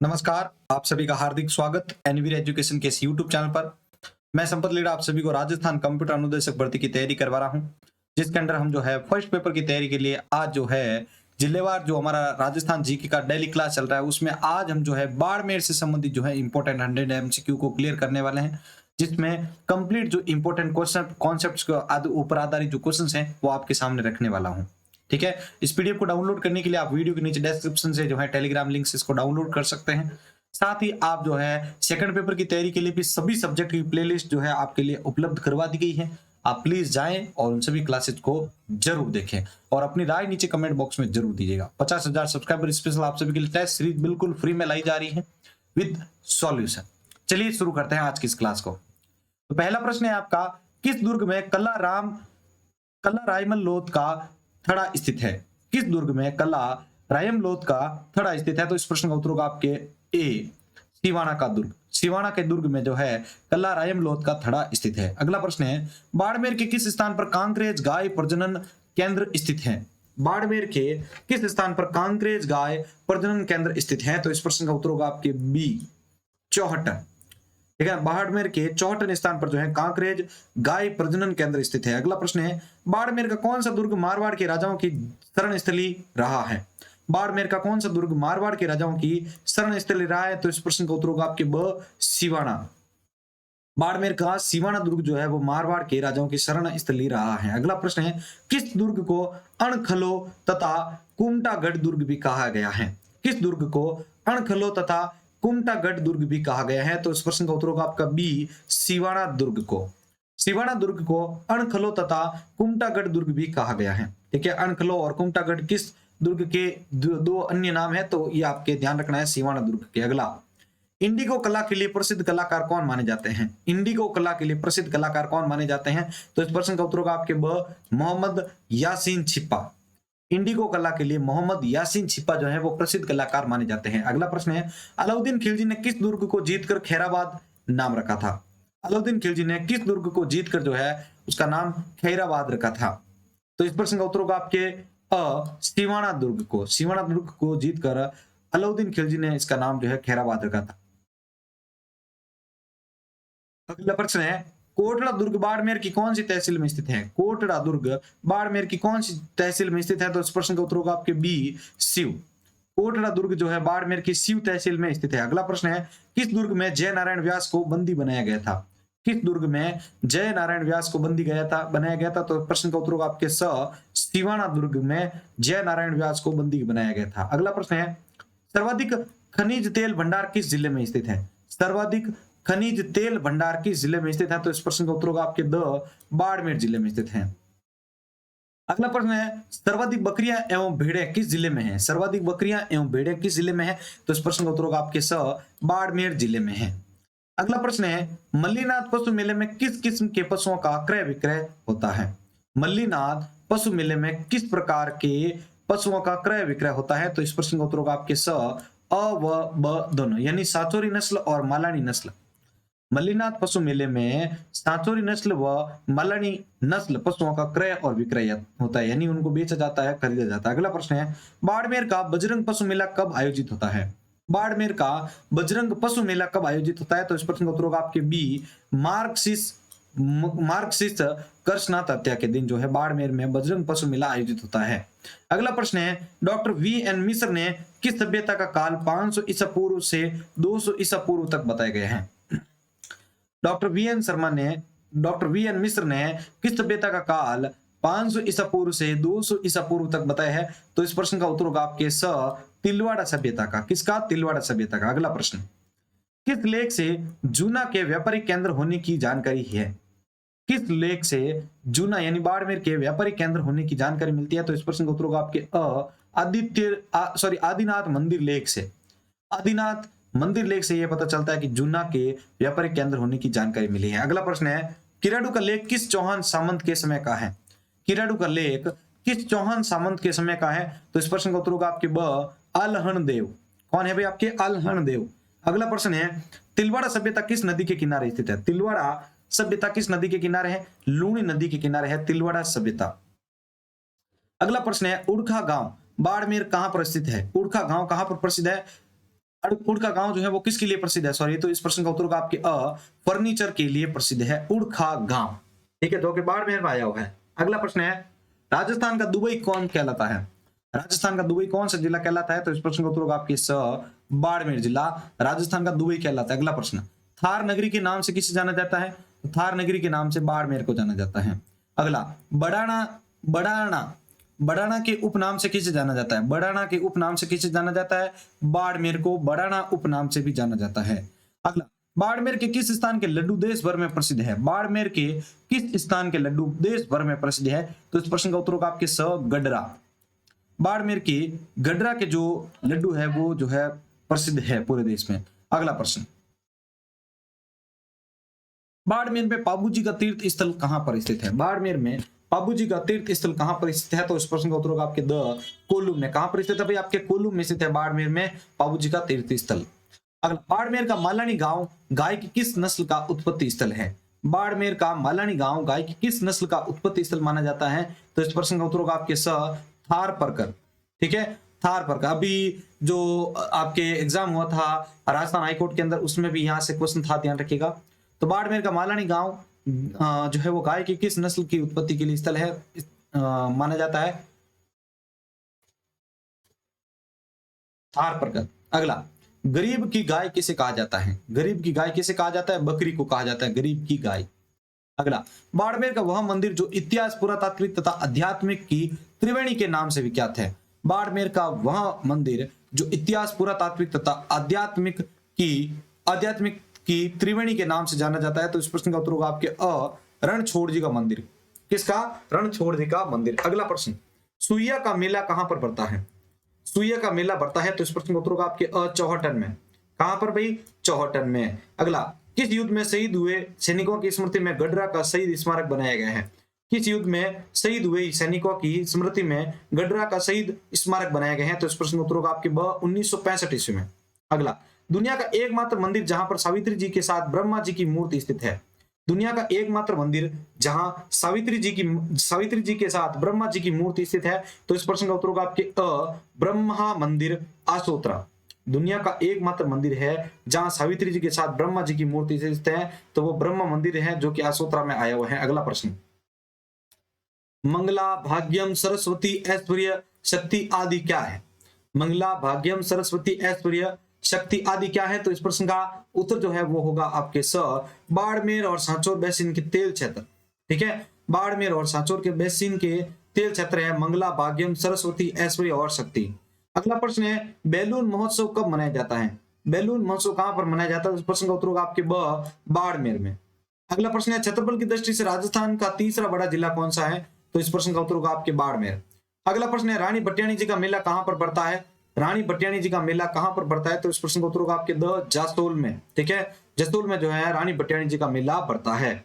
नमस्कार, आप सभी का हार्दिक स्वागत एनवीर एजुकेशन के इस यूट्यूब चैनल पर। मैं संपत लीडा आप सभी को राजस्थान कंप्यूटर अनुदेशक भर्ती की तैयारी करवा रहा हूं, जिसके अंदर हम जो है फर्स्ट पेपर की तैयारी के लिए आज जो है जिलेवार जो हमारा राजस्थान जीके का डेली क्लास चल रहा है, उसमें आज हम जो है बाड़मेर से संबंधित जो है इंपॉर्टेंट 100 एमसीक्यू को क्लियर करने वाले हैं, जिसमें कंप्लीट जो इंपॉर्टेंट क्वेश्चन कॉन्सेप्ट के ऊपर आधारित जो क्वेश्चन हैं वो आपके सामने रखने वाला हूँ। ठीक है, इस पीडीएफ को डाउनलोड करने के लिए आप वीडियो के नीचे डिस्क्रिप्शन से जो है टेलीग्राम लिंक से इसको डाउनलोड कर सकते हैं। साथ ही आप जो है सेकंड पेपर की तैयारी के लिए भी सभी सब्जेक्ट की प्लेलिस्ट जो है आपके लिए उपलब्ध करवा दी गई है। आप प्लीज जाएं और उन सभी क्लासेस को जरूर देखें और अपनी राय नीचे कमेंट बॉक्स में जरूर दीजिएगा। 50,000 सब्सक्राइबर स्पेशल आप सभी के लिए टेस्ट सीरीज बिल्कुल फ्री में लाई जा रही है विद सॉल्यूशन। चलिए शुरू करते हैं आज की इस क्लास को। तो पहला प्रश्न है आपका, किस दुर्ग में कला रायमल लोथ का थड़ा स्थित है? किस दुर्ग में कला रायम लोथ का थड़ा स्थित है? तो इस प्रश्न का उत्तर होगा आपके ए, सिवाना का दुर्ग। सिवाना के दुर्ग में जो है कला रायम लोथ का थड़ा स्थित है। अगला प्रश्न है, बाड़मेर के किस स्थान पर कांकरेज गाय प्रजनन केंद्र स्थित है? बाड़मेर के किस स्थान पर कांकरेज गाय प्रजनन केंद्र स्थित है? तो इस प्रश्न का उत्तर होगा आपके बी, चौहटन। ठीक है, बाड़मेर के चौहटन स्थान पर जो है कांकरेज गाय प्रजनन केंद्र स्थित है। अगला प्रश्न है, बाड़मेर का कौन सा दुर्ग मारवाड़ के राजाओं की शरण स्थली रहा है? बाड़मेर का कौन सा दुर्ग मारवाड़ के राजाओं की शरण स्थली रहा है? तो इस प्रश्न का उत्तर होगा आपके ब, सिवाना। बाड़मेर का सिवाना दुर्ग जो है वो मारवाड़ के राजाओं की शरण स्थली रहा है। अगला प्रश्न है, किस दुर्ग को अणखलो तथा कुमटागढ़ दुर्ग भी कहा गया है? किस दुर्ग को अणखलो तथा कुमटागढ़ दुर्ग भी कहा गया है? तो इस प्रश्न का उत्तर होगा आपका बी, सिवाना दुर्ग को। सिवाना दुर्ग को अणखलो तथा कुमटागढ़ दुर्ग भी कहा गया है। ठीक है, अणखलो और कुमटागढ़ किस दुर्ग के दो अन्य नाम है? तो ये आपके ध्यान रखना है, सिवाना दुर्ग के। अगला, इंडिगो कला के लिए प्रसिद्ध कलाकार कौन माने जाते हैं? इंडिगो कला के लिए प्रसिद्ध कलाकार कौन माने जाते हैं? तो इस प्रश्न का उत्तर होगा आपके ब, मोहम्मद यासीन छिप्पा। इंडिगो कला के लिए मोहम्मद यासीन छिप्पा जो है वो प्रसिद्ध कलाकार माने जाते हैं। अगला प्रश्न है, अलाउद्दीन खिलजी ने किस दुर्ग को जीतकर खैराबाद नाम रखा था? अलाउद्दीन खिलजी ने किस दुर्ग को जीतकर जो है उसका नाम खैराबाद रखा था? तो इस प्रश्न का उत्तर होगा आपके अ, सिवाना दुर्ग को। सिवाना दुर्ग को जीतकर अलाउद्दीन खिलजी ने इसका नाम जो है खैराबाद रखा था। अगला प्रश्न है, कोटड़ा दुर्ग बाड़मेर की कौन सी तहसील में स्थित है? कोटड़ा दुर्ग बाड़मेर की कौन सी तहसील में स्थित है? तो इस प्रश्न का उत्तर होगा आपके बी, शिव। कोटड़ा दुर्ग जो है बाड़मेर की शिव तहसील में स्थित है। अगला प्रश्न है, किस दुर्ग में जय नारायण व्यास को बंदी बनाया गया था? किस दुर्ग में जय नारायण व्यास को बनाया गया था? तो प्रश्न का उत्तर होगा आपके स, सिवाना दुर्ग में जय नारायण व्यास को बंदी बनाया गया था। अगला प्रश्न है, सर्वाधिक खनिज तेल भंडार किस जिले में स्थित है? सर्वाधिक खनिज तेल भंडार किस जिले में स्थित है? तो इस प्रश्न का उत्तर होगा आपके द, बाड़मेर जिले में स्थित है। अगला प्रश्न है, सर्वाधिक बकरियां एवं भेड़े किस जिले में है? सर्वाधिक बकरियां एवं भेड़े किस जिले में है? तो इस प्रश्न का उत्तर होगा आपके स, बाड़मेर जिले में है। अगला प्रश्न है, मल्लीनाथ पशु मेले में किस किस्म के पशुओं का क्रय विक्रय होता है? मल्लीनाथ पशु मेले में किस प्रकार के पशुओं का क्रय विक्रय होता है? तो इस प्रश्न का उत्तर होगा आपके स, अ व ब दोनों, यानी साचोरी नस्ल और मालानी नस्ल। मल्लीनाथ पशु मेले में सांचोरी नस्ल व मलानी नस्ल पशुओं का क्रय और विक्रय होता है, यानी उनको बेचा जाता है, खरीदा जाता है। अगला प्रश्न है, बाड़मेर का बजरंग पशु मेला कब आयोजित होता है? बाड़मेर का बजरंग पशु मेला कब आयोजित होता है? तो इस प्रश्न का उत्तर होगा आपके बी, मार्क्सिस्ट कृष्णात हत्या के दिन जो है बाड़मेर में बजरंग पशु मेला आयोजित होता है। अगला प्रश्न है, डॉक्टर वी एन मिश्र ने किस सभ्यता का काल 500 ईसा पूर्व से 200 ईसा पूर्व तक बताए गए हैं? डॉक्टर वी एन मिश्र ने किस सभ्यता का काल 500 ईसा पूर्व से 200 ईसा पूर्व तक बताया है? तो इस प्रश्न का उत्तर होगा आपके स, तिलवाड़ा सभ्यता का। किसका? तिलवाड़ा सभ्यता का। अगला प्रश्न, किस लेख से जूना के व्यापारिक केंद्र होने की जानकारी है? किस लेख से जूना यानी बाड़मेर के व्यापारिक केंद्र होने की जानकारी मिलती है? तो इस प्रश्न का उत्तर होगा आपके आदिनाथ मंदिर लेख से। आदिनाथ मंदिर लेख से यह पता चलता है कि जूना के व्यापारिक केंद्र होने की जानकारी मिली है। अगला प्रश्न है, किराडू का लेख किस चौहान सामंत के समय का है? किराडू का लेख किस चौहान सामंत के समय का है? तो इस प्रश्न का उत्तर होगा आपके ब, अलहण देव। कौन है भाई? आपके अलहण देव। अगला प्रश्न है, तिलवाड़ा सभ्यता किस नदी के किनारे स्थित है? तिलवाड़ा सभ्यता किस नदी के किनारे है? लूणी नदी के किनारे है तिलवाड़ा सभ्यता। अगला प्रश्न है, उड़खा गांव बाड़मेर कहां पर स्थित है? उड़खा गांव कहां पर प्रसिद्ध है? उड़ का गांव जो है वो किसके लिए प्रसिद्ध है? सॉरी, तो इस प्रश्न का उत्तर होगा आपके फर्नीचर के लिए प्रसिद्ध है उड़खा गांव। ठीक है, जो कि बाड़मेर में आया हुआ है। अगला प्रश्न है, राजस्थान का दुबई कौन कहलाता है? राजस्थान का दुबई कौन सा जिला कहलाता है? तो इस प्रश्न का उत्तर होगा आपके बाड़मेर जिला राजस्थान का दुबई कहलाता है। अगला प्रश्न, थार नगरी के नाम से किसे जाना जाता है? तो थार नगरी के नाम से बाड़मेर को जाना जाता है। अगला, बड़ाना बड़ाना बड़ाना के उपनाम से किसे जाना जाता है? बड़ाना के उपनाम से किसे जाना जाता है? बाड़मेर को बड़ाना उपनाम से भी जाना जाता है। अगला, बाड़मेर के किस स्थान के लड्डू देश भर में प्रसिद्ध है? बाड़मेर के किस स्थान के लड्डू देश भर में प्रसिद्ध है? तो इस प्रश्न का उत्तर होगा आपके गडरा। बाड़मेर के गडरा के जो लड्डू है वो जो है प्रसिद्ध है पूरे देश में। अगला प्रश्न, बाड़मेर में पाबूजी का तीर्थ स्थल कहां पर स्थित है? बाड़मेर में पाबूजी का तीर्थ स्थल कहां पर स्थित है? तो इस प्रश्न का उत्तर होगा आपके कोल्लूम में। कहां पर स्थित है भाई? आपके कोल्लूम में स्थित है बाड़मेर में पाबूजी का तीर्थ स्थल। अगला, बाड़मेर का मालानी गांव गाय की किस नस्ल का उत्पत्ति स्थल है? बाड़मेर का मालानी गांव गाय की किस नस्ल का उत्पत्ति स्थल माना जाता है? तो इस प्रश्न का उत्तर होगा आपके थार परकर। ठीक है, थार परकर। अभी जो आपके एग्जाम हुआ था राजस्थान हाईकोर्ट के अंदर, उसमें भी यहां से क्वेश्चन था, ध्यान रखिएगा। तो बाड़मेर का मालानी गांव जो है वो गाय की किस नस्ल की उत्पत्ति के लिए स्थल है माना जाता है? थार परकर। अगला, गरीब की गाय किसे कहा जाता है? गरीब की गाय किसे कहा जाता है? बकरी को कहा जाता है गरीब की गाय। अगला, बाड़मेर का वह मंदिर जो इतिहास, पुरातात्विक तथा आध्यात्मिक की त्रिवेणी के नाम से विख्यात है। बाड़मेर का वह मंदिर जो इतिहास, पुरातात्विक तथा आध्यात्मिक की त्रिवेणी के नाम से जाना जाता है। तो इस प्रश्न का उत्तर होगा आपके रणछोड़ जी का मंदिर। किसका? रणछोड़ जी का मंदिर। अगला प्रश्न, सुइया का मेला कहां पर पड़ता है? सुइया का मेला बढ़ता है। तो इस प्रश्न का उत्तर होगा आपके चौहटन में। कहां पर भाई? चौहटन में। अगला, किस युद्ध में शहीद हुए सैनिकों की स्मृति में गडरा का शहीद स्मारक बनाया गया है? किस युद्ध में शहीद हुए सैनिकों की स्मृति में गडरा का शहीद स्मारक बनाया गया है? तो इस प्रश्न का उत्तर होगा आपके 1965 ईस्वी में। अगला, दुनिया का एकमात्र मंदिर जहां पर सावित्री जी के साथ ब्रह्मा जी की मूर्ति स्थित है। दुनिया का एकमात्र मंदिर जहां सावित्री जी के साथ ब्रह्मा जी की मूर्ति स्थित है। तो इस प्रश्न का उत्तर होगा आपके ब्रह्मा मंदिर आसोत्रा। दुनिया का एकमात्र मंदिर है जहां सावित्री जी के साथ ब्रह्मा जी की मूर्ति स्थित है, तो वो ब्रह्मा मंदिर है जो कि आसोत्रा में आया हुआ है। अगला प्रश्न, मंगला, भाग्यम, सरस्वती, ऐश्वर्य, शक्ति आदि क्या है? मंगला, भाग्यम, सरस्वती, ऐश्वर्य, शक्ति आदि क्या है? तो इस प्रश्न का उत्तर जो है वो होगा आपके बाड़मेर और सांचौर बेसिन के तेल क्षेत्र। ठीक है, बाड़मेर और सांचौर के बेसिन के तेल क्षेत्र है मंगला, भाग्यम, सरस्वती, ऐश्वर्य और शक्ति। अगला प्रश्न है, बैलून महोत्सव कब मनाया जाता है? बैलून महोत्सव कहां पर मनाया जाता है? इस प्रश्न का उत्तर होगा आपके बाड़मेर में। अगला प्रश्न है, क्षेत्रफल की दृष्टि से राजस्थान का तीसरा बड़ा जिला कौन सा है? तो इस प्रश्न का उत्तर होगा आपके बाड़मेर। अगला प्रश्न है, रानी भट्टियाणी जी का मेला कहां पर पड़ता है? रानी भट्टियाणी जी का मेला कहां पर पड़ता है? तो इस प्रश्न का उत्तर होगा आपके जसोल में। ठीक है, जसोल में जो है रानी भट्टियाणी जी का मेला पड़ता है।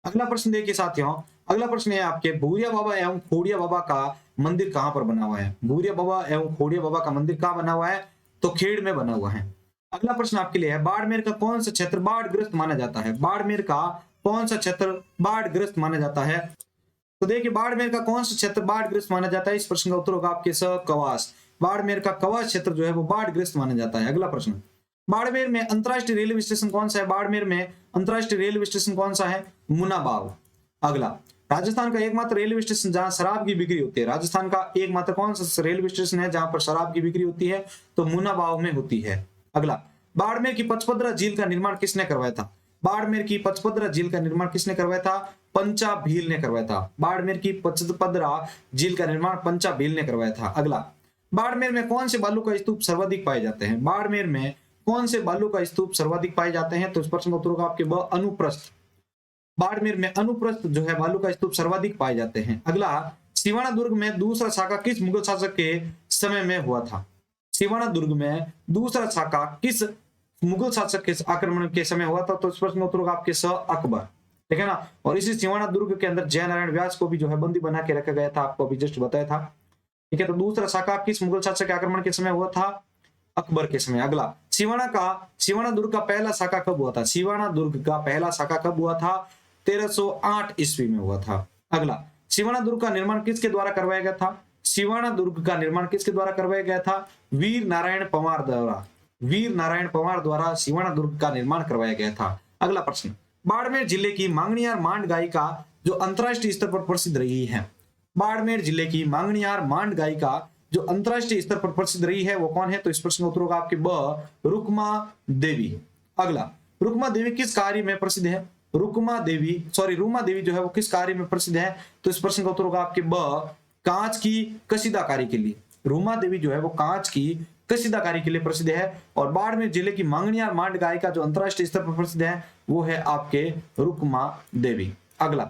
अगला प्रश्न देखिए साथियों, अगला प्रश्न है आपके, भूरिया बाबा एवं खोड़िया बाबा का मंदिर कहां पर बना हुआ है? भूरिया बाबा एवं खोड़िया बाबा का मंदिर कहां बना हुआ है? तो खेड़ में बना हुआ है। अगला प्रश्न आपके लिए है, बाड़मेर का कौन सा क्षेत्र बाढ़ग्रस्त माना जाता है? बाड़मेर का कौन सा क्षेत्र बाढ़ग्रस्त माना जाता है? तो देखिए, बाड़मेर का कौन सा क्षेत्र बाढ़ग्रस्त माना जाता है? इस प्रश्न का उत्तर होगा आपके कवास। बाड़मेर का कवास क्षेत्र जो है वो बाढ़ग्रस्त माना जाता है। अगला प्रश्न, बाड़मेर में अंतरराष्ट्रीय रेलवे स्टेशन कौन सा है? बाड़मेर में अंतरराष्ट्रीय रेलवे स्टेशन कौन सा है? मुनाबाव। अगला, राजस्थान का एकमात्र रेलवे स्टेशन जहां शराब की बिक्री होती है। राजस्थान का एकमात्र कौन सा रेलवे स्टेशन है जहां पर शराब की बिक्री होती है? तो मुनाबाव में होती है। अगला, बाड़मेर की पचपदरा झील का निर्माण किसने करवाया था? बाड़मेर की पचपदरा झील का निर्माण किसने करवाया था? पंचा भील ने करवाया था। बाड़मेर की पचपदरा झील का निर्माण पंचा भील ने करवाया था। अगला, बाड़मेर में कौन से बालू का स्तूप सर्वाधिक पाए जाते हैं? बाड़मेर में कौन से बालू का स्तूप सर्वाधिक पाए जाते हैं? तो इस प्रश्न का उत्तर होगा आपके अनुप्रस्थ। बाड़मेर में अनुप्रस्थ जो है बालू का स्तूप सर्वाधिक पाए जाते हैं। अगला, सिवाना दुर्ग में दूसरा शाखा किस मुगल शासक के समय में हुआ था? सिवाना दुर्ग में दूसरा शाखा किस मुगल शासक के आक्रमण के समय हुआ था? तो इस प्रश्न का उत्तर होगा आपके अकबर। ठीक है ना। और इसी सिवाना दुर्ग के अंदर जयनारायण व्यास को भी जो है बंदी बना के रखा गया था, आपको अभी जस्ट बताया था। ठीक है, तो दूसरा शाखा किस मुगल शासक के आक्रमण के समय हुआ था? अकबर के समय। अगला, सिवाना दुर्ग का पहला शाखा कब हुआ था? सिवाना दुर्ग का पहला शाखा कब हुआ था? 1308 ईस्वी में हुआ था। अगला, सिवाना दुर्ग का निर्माण किसके द्वारा करवाया गया था? सिवाना दुर्ग का निर्माण किसके द्वारा करवाया गया था? वीर नारायण पंवार द्वारा। वीर नारायण पंवार द्वारा सिवाना दुर्ग का निर्माण करवाया गया था। अगला प्रश्न, बाड़मेर जिले की मांगणियार मांड गायिका जो अंतरराष्ट्रीय स्तर पर प्रसिद्ध रही है। बाड़मेर जिले की मांगणियार मांड गायिका जो अंतरराष्ट्रीय स्तर पर प्रसिद्ध रही है वो कौन है? तो इस प्रश्न का उत्तर होगा आपके ब, रुक्मा देवी। अगला, रुक्मा देवी किस कार्य में प्रसिद्ध है? रुमा देवी जो है वो किस कार्य में प्रसिद्ध है? तो इस प्रश्न का उत्तर होगा आपके ब, कांच की कशीदाकारी के लिए। रुमा देवी जो है वो कांच की कशीदाकारी के लिए प्रसिद्ध है। और बाड़मेर जिले की मांगणियार मांड गायिका जो अंतरराष्ट्रीय स्तर पर प्रसिद्ध है वो है आपके रुक्मा देवी। अगला,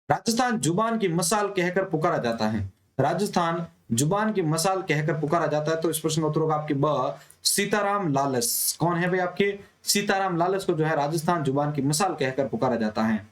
राजस्थान जुबान की मसाल कहकर पुकारा जाता है। राजस्थान जुबान की मसाल कहकर पुकारा जाता है। तो इस प्रश्न का उत्तर होगा आपके ब, सीताराम लालस। कौन है भाई? आपके सीताराम लालस को जो है राजस्थान जुबान की मसाल कहकर पुकारा जाता है।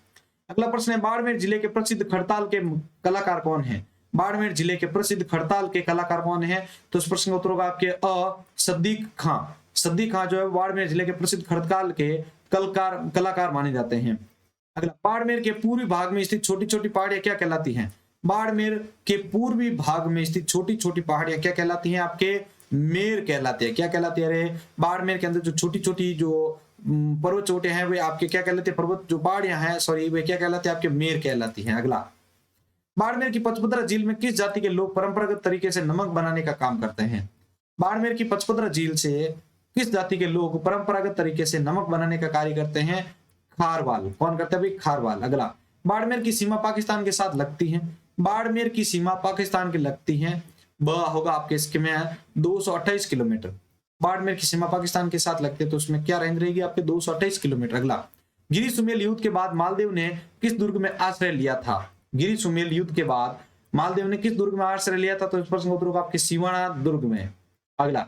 अगला प्रश्न है, बाड़मेर जिले के प्रसिद्ध खड़ताल के कलाकार कौन है? बाड़मेर जिले के प्रसिद्ध खड़ताल के कलाकार कौन है? तो इस प्रश्न का उत्तर होगा आपके अ, सद्दीक खां। सद्दीक खां जो है बाड़मेर जिले के प्रसिद्ध खड़ताल के कलाकार माने जाते हैं। अगला, बाड़मेर के पूर्वी भाग में स्थित छोटी छोटी पहाड़ियां क्या कहलाती हैं? बाड़मेर के पूर्वी भाग में स्थित छोटी छोटी पहाड़ियां क्या कहलाती हैं? आपके मेर कहलाती है। क्या कहलाती है? अरे बाड़मेर के अंदर जो छोटी छोटी जो पर्वत चोटियां हैं वे आपके क्या कहलाते हैं? पर्वत जो पहाड़ियां हैं सॉरी वे क्या कहलाते हैं? आपके मेर कहलाती हैं। अगला, बाड़मेर की पचपदरा झील में किस जाति के लोग परंपरागत तरीके से नमक बनाने का काम करते हैं? बाड़मेर की पचपदरा झील से किस जाति के लोग परंपरागत तरीके से नमक बनाने का कार्य करते हैं? खारवाल। कौन करते हैं भाई? खारवाल। अगला, बाड़मेर की सीमा पाकिस्तान के साथ लगती है। बाड़मेर की सीमा पाकिस्तान की लगती है। ब होगा आपके इसके में 228 किलोमीटर। बाड़मेर की सीमा पाकिस्तान के साथ लगती है तो उसमें क्या रेंज रहेगी? आपके 228 किलोमीटर। अगला, गिरी सुमेल युद्ध के बाद मालदेव ने किस दुर्ग में आश्रय लिया था? गिरी सुमेल युद्ध के बाद मालदेव ने किस दुर्ग में आश्रय लिया था? तो इस प्रश्न का उत्तर होगा आपके सिवाना दुर्ग में। अगला,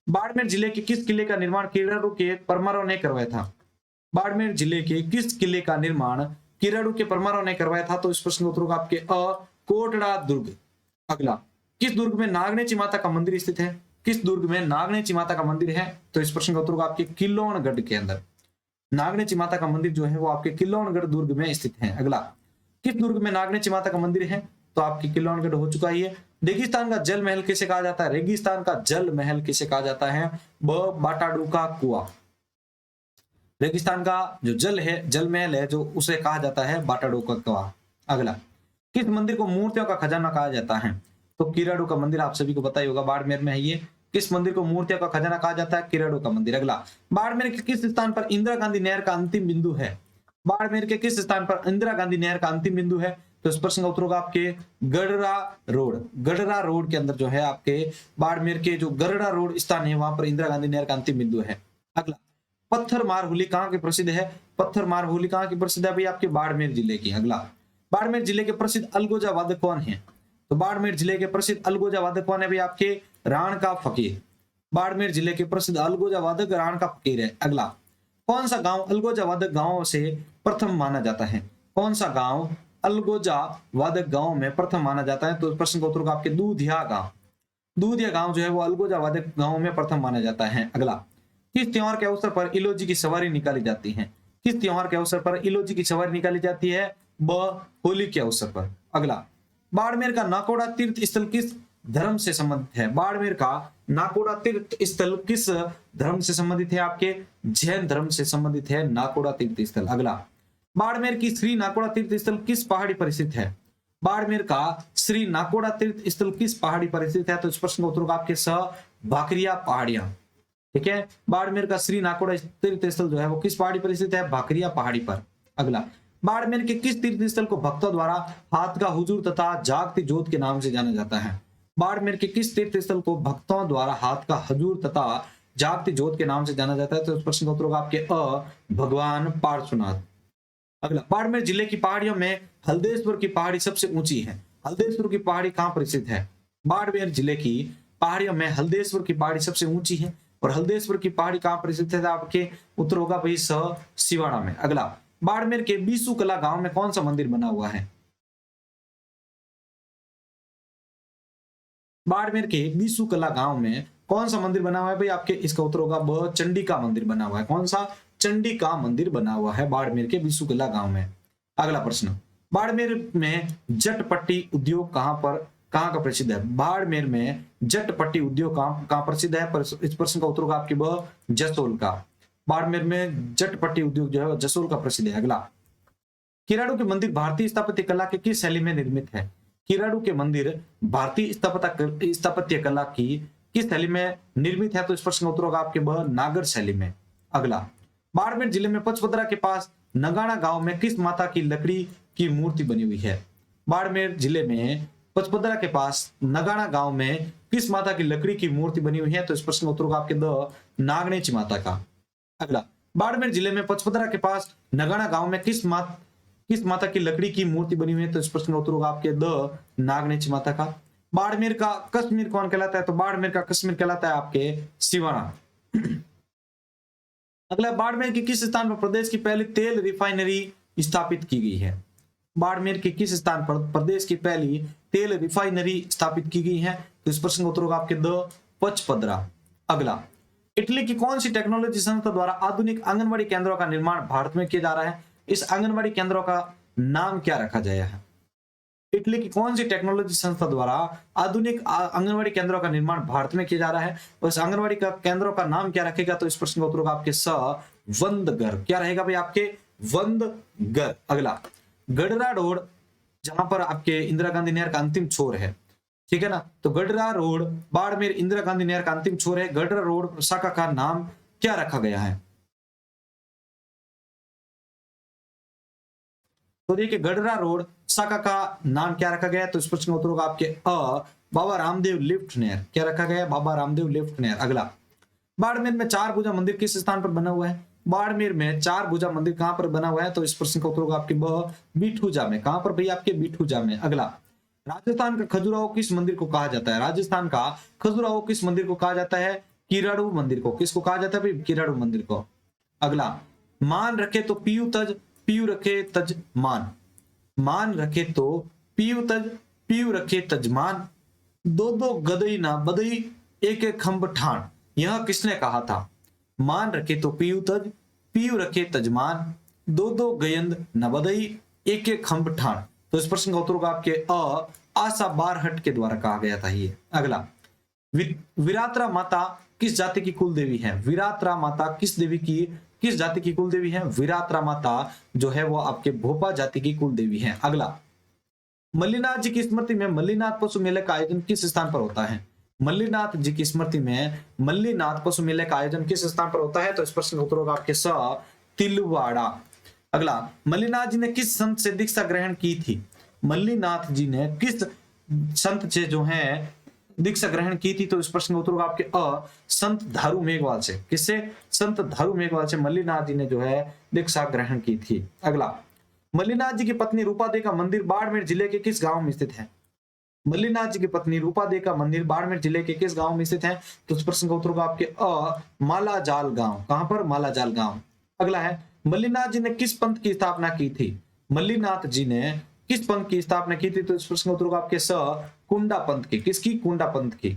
बाड़मेर जिले के किस किले का निर्माण किराड़ू के परमारों ने करवाया था? बाड़मेर जिले के किस किले का निर्माण किराड़ू के परमारों ने करवाया था? तो इस प्रश्न का उत्तर होगा आपके अ, कोटड़ा दुर्ग। अगला, किस दुर्ग में नागनेची माता का मंदिर स्थित है? किस दुर्ग में नागनेची माता का मंदिर है? तो इस प्रश्न का उत्तर होगा आपके किलोनगढ़ के अंदर। नागनेची माता का मंदिर जो है वो आपके किलोनगढ़ दुर्ग में स्थित है। अगला, किस दुर्ग में नागनेची माता का मंदिर है? तो आपके किलोनगढ़ हो चुका ही है। रेगिस्तान का जल महल किसे कहा जाता है? रेगिस्तान का जल महल किसे कहा जाता है? ब, बाटाडू का कुआं। रेगिस्तान का जो जल महल है जो उसे कहा जाता है बाटाडू का कुआं। अगला, किस मंदिर को मूर्तियों का खजाना कहा जाता है? तो किराड़ू का मंदिर आप सभी को पता ही होगा, बाड़मेर में है ये। किस मंदिर को मूर्तियों का खजाना कहा जाता है? किराड़ू का मंदिर। अगला, बाड़मेर के किस स्थान पर इंदिरा गांधी नहर का अंतिम बिंदु है? बाड़मेर के किस स्थान पर इंदिरा गांधी नहर का अंतिम बिंदु है? तो इस प्रश्न का उत्तर होगा आपके गढ़रा रोड। गढ़रा रोड के अंदर जो है आपके बाड़मेर के जो गढ़रा रोड स्थान है वहां पर इंदिरा गांधी नहर का अंतिम बिंदु है। अगला, पत्थर मार होली कहाँ की प्रसिद्ध है? पत्थर मार होली कहाँ की प्रसिद्ध है भाई? आपके बाड़मेर जिले की। अगला, बाड़मेर जिले के प्रसिद्ध अलगोजा वादक कौन है? तो बाड़मेर जिले के प्रसिद्ध अलगोजा वादक कौन है भाई? आपके राण का फकीर। बाड़मेर जिले के प्रसिद्ध अलगोजा वादक राण का फकीर है। अगला, कौन सा गांव अलगोजा वादक गांव से प्रथम माना जाता है? कौन सा गांव अलगोजा वादक गांव में प्रथम माना जाता है? तो प्रश्न का उत्तर होगा आपके दूधिया गांव। दूधिया गांव जो है वो अलगोजा वादक गांव में प्रथम माना जाता है। अगला, किस त्योहार के अवसर पर इलोजी की सवारी निकाली जाती है? किस त्योहार के अवसर पर इलोजी की सवारी निकाली जाती है? ब, होली के अवसर पर। अगला, बाड़मेर का नाकोड़ा तीर्थ स्थल किस धर्म से संबंधित है? बाड़मेर का नाकोड़ा तीर्थ स्थल किस धर्म से संबंधित है? आपके जैन धर्म से संबंधित है नाकोड़ा तीर्थ स्थल। अगला, बाड़मेर की श्री नाकोड़ा तीर्थ स्थल किस पहाड़ी पर स्थित है? बाड़मेर का श्री नाकोड़ा तीर्थ स्थल किस पहाड़ी पर स्थित है? तो इस प्रश्न का उत्तर होगा आपके स, भाकरिया पहाड़ियां। ठीक है, बाड़मेर का श्री नाकोड़ा तीर्थ स्थल जो है वो किस पहाड़ी पर स्थित है? भाकरिया पहाड़ी पर। अगला, बाड़मेर के किस तीर्थ स्थल को भक्तों द्वारा हाथ का हुजूर तथा जागती जोत के नाम से जाना जाता है? बाड़मेर के किस तीर्थ स्थल को भक्तों द्वारा हाथ का हजूर तथा जागती जोत के नाम से जाना जाता है? तो इस प्रश्न का उत्तर होगा आपके अ, भगवान पार्श्वनाथ। अगला, बाड़मेर जिले की पहाड़ियों में हल्देश्वर की पहाड़ी सबसे ऊंची है। हल्देश्वर की पहाड़ी कहां पर स्थित है? बाड़मेर जिले की पहाड़ियों में हल्देश्वर की पहाड़ी सबसे ऊंची है। और हल्देश्वर की पहाड़ी कहां पर स्थित है? आपके उत्तर होगा भाई स, सिवाड़ा में। अगला, बाड़मेर के बीसू कला गांव में कौन सा मंदिर बना हुआ है? बाड़मेर के बीसू कला गांव में कौन सा मंदिर बना हुआ है भाई? आपके इसका उत्तर होगा ब, चंडी का मंदिर बना हुआ है। कौन सा? चंडी का मंदिर बना हुआ है बाड़मेर के बीसू कला गांव में। अगला प्रश्न, बाड़मेर में जटपट्टी उद्योग कहां पर कहाँ का प्रसिद्ध है? बाड़मेर में जटपटी उद्योग कहाँ प्रसिद्ध है? इस प्रश्न का उत्तर होगा आपके ब जसोल का। बाड़मेर में जटपटी उद्योग जो है जसोल का प्रसिद्ध है। अगला, किराड़ू के मंदिर भारतीय स्थापत्य कला के किस शैली में निर्मित है? किराड़ू के मंदिर भारतीय स्थापत्य कला की किस शैली में निर्मित है? तो इस प्रश्न का उत्तर होगा आपके ब नागर शैली में। अगला, बाड़मेर जिले में पचपदरा के पास नगाना गांव में किस माता की लकड़ी की मूर्ति बनी हुई है? बाड़मेर जिले में पचपदरा के पास नगाना गांव में किस माता की लकड़ी की मूर्ति बनी हुई है? तो इस प्रश्न का उत्तर होगा आपके द नागनेची माता का। अगला, बाड़मेर जिले में पचपदरा के पास नगाना गांव में किस माता की लकड़ी की मूर्ति बनी हुई है? तो इस प्रश्न का उत्तर होगा आपके द नागनेची माता का। बाड़मेर का कश्मीर कौन कहलाता है? तो बाड़मेर का कश्मीर कहलाता है आपके सिवाना। अगला, बाड़मेर के किस स्थान पर प्रदेश की पहली तेल रिफाइनरी स्थापित की गई है? बाड़मेर के किस स्थान पर प्रदेश की पहली तेल रिफाइनरी स्थापित की गई है? तो इस प्रश्न का उत्तर होगा आपके द पचपदरा। अगला, इटली की कौन सी टेक्नोलॉजी संस्था द्वारा आधुनिक आंगनबाड़ी केंद्रों का निर्माण भारत में किया जा रहा है? इस आंगनबाड़ी केंद्रों का नाम क्या रखा गया है? इटली की कौन सी टेक्नोलॉजी संस्था द्वारा आधुनिक आंगनबाड़ी केंद्रों का निर्माण भारत में किया जा रहा है? उस आंगनबाड़ी का केंद्रों का नाम क्या रखेगा? तो इस प्रश्न का उत्तर होगा आपके स वंदगर। क्या रहेगा भाई आपके? वंदगर। अगला, गडरा रोड जहां पर आपके इंदिरा गांधी नहर का अंतिम छोर है, ठीक है ना, तो गडरा रोड बाड़मेर इंदिरा गांधी नहर का अंतिम छोर है। गडरा रोड शाखा का नाम क्या रखा गया है? तो देखिए, गडरा रोड शाखा का नाम क्या रखा गया है? तो इस प्रश्न का उत्तर होगा आपके बाबा रामदेव लिफ्ट नहर। क्या रखा गया है? बाबा रामदेव लिफ्ट नहर। अगला, बाड़मेर में चार भुजा मंदिर किस स्थान पर बना हुआ है? बाड़मेर में चार भुजा मंदिर कहां पर बना हुआ है? तो इस प्रश्न का उत्तर होगा आपके बिठूजा में। कहां पर भाई? आपके बिठूजा में। अगला, राजस्थान का खजुराहो किस मंदिर को कहा जाता है? राजस्थान का खजुराहो किस मंदिर को कहा जाता है? किराड़ू मंदिर को। किसको कहा जाता है भाई? किराड़ू मंदिर को। अगला, मान रखे तो पीयू तज, पीयू रखे तज मान। मान रखे तो पीयू तज, पीयू रखे तजमान। दो दो गदई ना बदई, एक एक खंभ ठाण। यह किसने कहा था? मान रखे तो पीयू तज, पीयू रखे तजमान। दो दो गयंद न बदई, एक एक खंभ ठाण। तो इस प्रश्न का उत्तर होगा आपके आशा बारहट के द्वारा कहा गया था ये। अगला, विरात्रा माता किस जाति की कुल देवी है? विरात्रा माता किस जाति की कुल देवी है? विरात्रा माता जो है वो आपके भोपा जाति की कुल देवी है। अगला, मल्लीनाथ जी की स्मृति में मल्लीनाथ पशु मेले का आयोजन किस स्थान पर होता है? मल्लीनाथ जी की स्मृति में मल्लीनाथ पशु मेले का आयोजन किस स्थान पर होता है? तो इस प्रश्न का उत्तर होगा आपके तिलवाड़ा। अगला, मल्लीनाथ जी ने किस संत से दीक्षा ग्रहण की थी? मल्लीनाथ जी ने किस संत से जो है दीक्षा ग्रहण की थी? तो इस प्रश्न का उत्तर होगा आपके संत धारू मेघवाल से। किससे? संत धारू मेघवाल से मल्लीनाथ जी ने जो है दीक्षा ग्रहण की थी। अगला, मल्लीनाथ जी की पत्नी रूपादेवी का मंदिर बाड़मेर जिले के किस गांव में स्थित है? मल्लीनाथ जी की पत्नी रूपादेवी का मंदिर बाड़मेर जिले के किस गांव में स्थित है? तो इस प्रश्न का उत्तर होगा आपके मालाजाल गांव। कहां पर? मालाजाल गांव। अगला है, मल्लीनाथ जी ने किस पंथ की स्थापना की थी? मल्लीनाथ जी ने किस पंथ की स्थापना की थी? तो इस प्रश्न का उत्तर होगा आपके कुंडा पंथ की। किसकी? कुंडा पंथ की।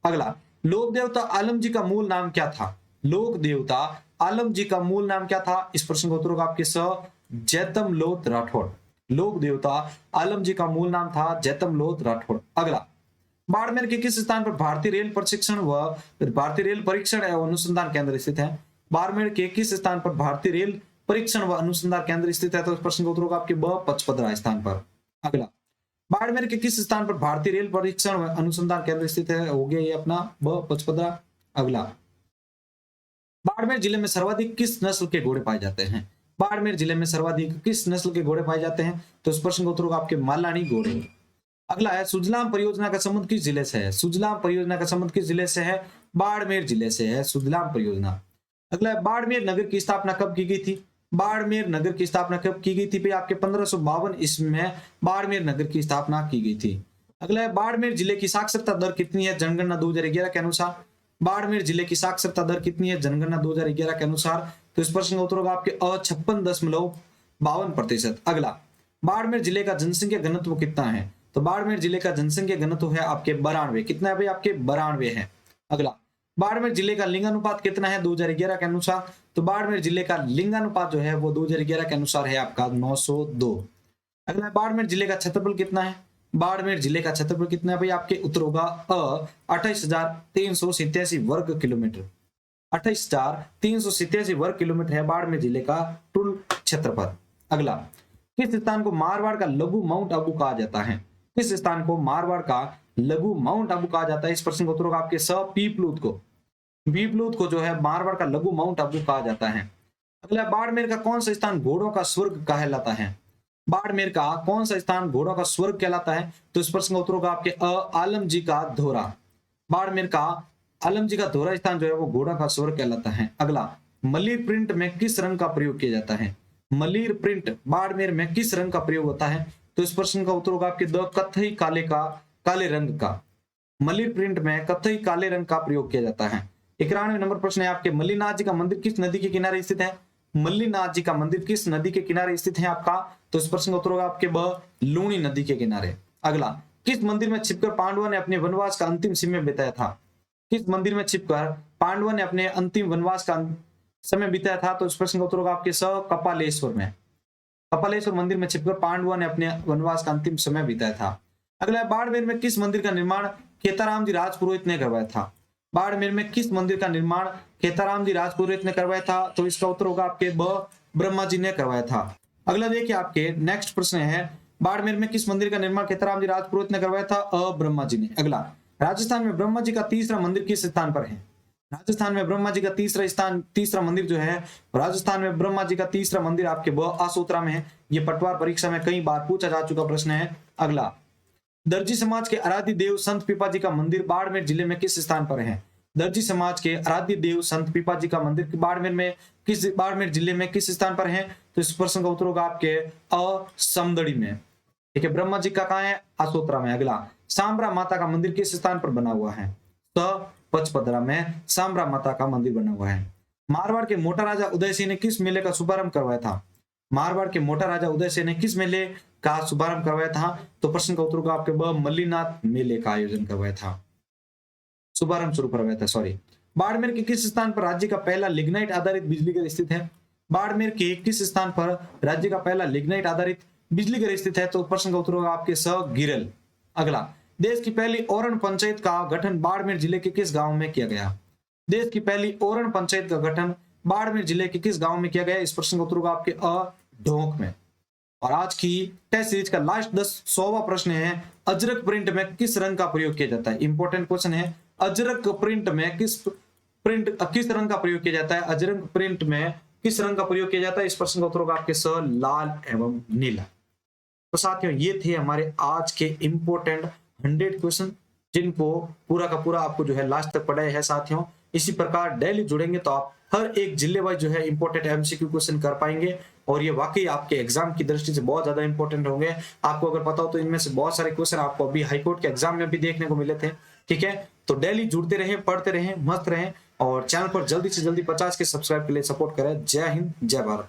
अगला, लोक देवता आलम जी का मूल नाम क्या था? लोक देवता आलम जी का मूल नाम क्या था? इस प्रश्न का उत्तर होगा आपके जैतम लोथ राठौड़। लोक देवता आलम जी का मूल नाम था जैतम लोथ राठौड़। अगला, बाड़मेर के किस स्थान पर भारतीय रेल परीक्षण एवं अनुसंधान केंद्र स्थित है? बाड़मेर के किस स्थान पर भारतीय रेल परीक्षण व अनुसंधान केंद्र स्थित है? तो इस प्रश्न का उत्तर होगा आपके पचपदरा स्थान पर। अगला, बाड़मेर के किस स्थान पर भारतीय रेल परीक्षण व अनुसंधान केंद्र स्थित है? हो गया ये अपना पचपदरा। अगला, बाड़मेर जिले में सर्वाधिक किस नस्ल के घोड़े पाए जाते हैं? बाड़मेर जिले में सर्वाधिक किस नस्ल के घोड़े पाए जाते हैं? तो इस प्रश्न का उत्तर होगा आपके मालानी घोड़े। अगला है, सुजलाम परियोजना का संबंध किस जिले से है? सुजलाम परियोजना का संबंध किस जिले से है? बाड़मेर जिले से है सुजलाम परियोजना। अगला है, बाड़मेर नगर की स्थापना कब की गई थी? बाड़मेर नगर की स्थापना कब की गई थी? भाई आपके 1552 ईस्वी में बाड़मेर नगर की स्थापना की गई थी। अगला है, बाड़मेर जिले की साक्षरता दर कितनी है जनगणना 2011 के अनुसार? बाड़मेर जिले की साक्षरता दर कितनी है जनगणना 2011 के अनुसार? तो इस प्रश्न का उत्तर होगा आपके 56.52%। अगला, बाड़मेर जिले का जनसंख्या घनत्व कितना है? तो बाड़मेर जिले का जनसंख्या घनत्व है आपके 92। कितना है भाई? आपके 92 है। अगला, बाड़मेर जिले का लिंगानुपात कितना है 2011 के अनुसार? तो बाड़मेर जिले का लिंगानुपात जो है वो 2011 के अनुसार है आपका 902। अगला, बाड़मेर जिले का क्षेत्रफल कितना है? बाड़मेर जिले का क्षेत्रफल कितना है भाई? आपके उत्तर होगा 28,387 वर्ग किलोमीटर। 28,387 वर्ग किलोमीटर है बाड़मेर जिले का कुल क्षेत्रफल। अगला, किस स्थान को मारवाड़ का लघु माउंट आबू कहा जाता है? किस स्थान को मारवाड़ का लघु माउंट आबू कहा जाता है? इस प्रश्न का उत्तर होगा आपके पीपलूत को। पीपलूत को जो है मारवाड़ का लघु माउंट आबू कहा जाता है। अगला, बाड़मेर का कौन सा स्थान घोड़ों का स्वर्ग कहलाता है? बाड़मेर का कौन सा स्थान घोड़ों का स्वर्ग कहलाता है? तो इस प्रश्न का उत्तर होगा आपके आलम जी का धोरा। बाड़मेर का आलम जी का धोरा स्थान जो है वो घोड़ा का स्वर्ग कहलाता है। अगला, मलिर प्रिंट में किस रंग का प्रयोग किया जाता है? मलिर प्रिंट बाड़मेर में किस रंग का प्रयोग होता है? तो इस प्रश्न का उत्तर होगा आपके कत्थई काले रंग का। मलिर प्रिंट में कत्थई काले रंग का प्रयोग किया जाता है। 91 नंबर प्रश्न है आपके, मल्लीनाथ जी का मंदिर किस नदी के किनारे स्थित है? मल्लीनाथ जी का मंदिर किस नदी के किनारे स्थित है आपका? तो इस प्रश्न का उत्तर होगा आपके लूणी नदी के किनारे। अगला, किस मंदिर में छिपकर पांडवों ने अपने वनवास का अंतिम समय बिताया था? किस मंदिर में छिपकर पांडवों ने अपने अंतिम वनवास का समय बिताया था? तो इस प्रश्न का उत्तर होगा आपके कपालेश्वर में। कपालेश्वर मंदिर में छिपकर पांडवों ने अपने वनवास का अंतिम समय बिताया था। अगला, बाड़मेर में किस मंदिर का निर्माण खेताराम जी राजपुरोहित ने करवाया था? बाड़मेर में किस मंदिर का निर्माण खेताराम जी राजपुरोहित ने करवाया था? तो इसका उत्तर होगा आपके ब्रह्मा जी ने करवाया था। अगला देखिए, आपके नेक्स्ट प्रश्न है, बाड़मेर में किस मंदिर का निर्माण खेताराम जी राजपुरोहित ने करवाया था? ब्रह्मा जी ने। अगला, राजस्थान में ब्रह्मा जी का तीसरा मंदिर किस स्थान पर है? राजस्थान में ब्रह्मा जी का तीसरा मंदिर जो है, राजस्थान में ब्रह्मा जी का तीसरा मंदिर आपके आसोतरा में है। ये पटवार परीक्षा में कई बार पूछा जा चुका प्रश्न है। अगला, दर्जी समाज के आराध्य देव संत पीपाजी का मंदिर बाड़मेर जिले में किस स्थान पर है? दर्जी समाज के आराध्य देव संत पीपाजी का मंदिर बाड़मेर जिले में किस स्थान पर है? तो इस प्रश्न का उत्तर होगा आपके समदड़ी में। ठीक है, ब्रह्मा जी का कहाँ है? आसोतरा में। अगला, सांबरा माता का मंदिर किस स्थान पर बना हुआ है? तो पचपदरा में सांबरा माता का मंदिर बना हुआ है। मारवाड़ के मोटा राजा उदय सिंह ने किस मेले का शुभारंभ करवाया था? मारवाड़ के मोटा राजा उदय सिंह ने किस मेले का शुभारंभ करवाया था? तो प्रश्न का उत्तर होगा आपके मल्लीनाथ मेले का आयोजन करवाया था, शुभारंभ शुरू करवाया था, सॉरी। बाड़मेर के किस स्थान पर राज्य का पहला लिग्नाइट आधारित बिजली घर स्थित है? बाड़मेर के किस स्थान पर राज्य का पहला लिग्नाइट आधारित बिजली घर स्थित है? तो प्रश्न का उत्तर होगा आपके गिरल। अगला, देश की पहली ओरण पंचायत का गठन बाड़मेर जिले के किस गांव में किया गया? देश की पहली ओरण पंचायत का गठन बाड़मेर जिले के किस गांव में किया गया? इस प्रश्न का उत्तर होगा आपके ढोंक में। और आज की टेस्ट सीरीज का लास्ट 100वां प्रश्न है, अजरक प्रिंट में किस रंग का प्रयोग किया जाता है? इंपॉर्टेंट क्वेश्चन है, अजरक प्रिंट में किस रंग का प्रयोग किया जाता है? अजरक प्रिंट में किस रंग का प्रयोग किया जाता है? इस प्रश्न का उत्तर होगा आपके लाल एवं नीला। तो साथियों, ये थे हमारे आज के इंपॉर्टेंट 100 क्वेश्चन, जिनको पूरा का पूरा आपको जो है लास्ट तक पढ़ाया है साथियों। इसी प्रकार डेली जुड़ेंगे तो आप हर एक जिले वाइज जो है इंपॉर्टेंट एमसीक्यू क्वेश्चन कर पाएंगे, और ये वाकई आपके एग्जाम की दृष्टि से बहुत ज्यादा इंपॉर्टेंट होंगे। आपको अगर पता हो तो इनमें से बहुत सारे क्वेश्चन आपको अभी हाईकोर्ट के एग्जाम में भी देखने को मिले थे। ठीक है, तो डेली जुड़ते रहें, पढ़ते रहें, मस्त रहें, और चैनल पर जल्दी से जल्दी 50 के सब्सक्राइब के लिए सपोर्ट करें। जय हिंद, जय भारत।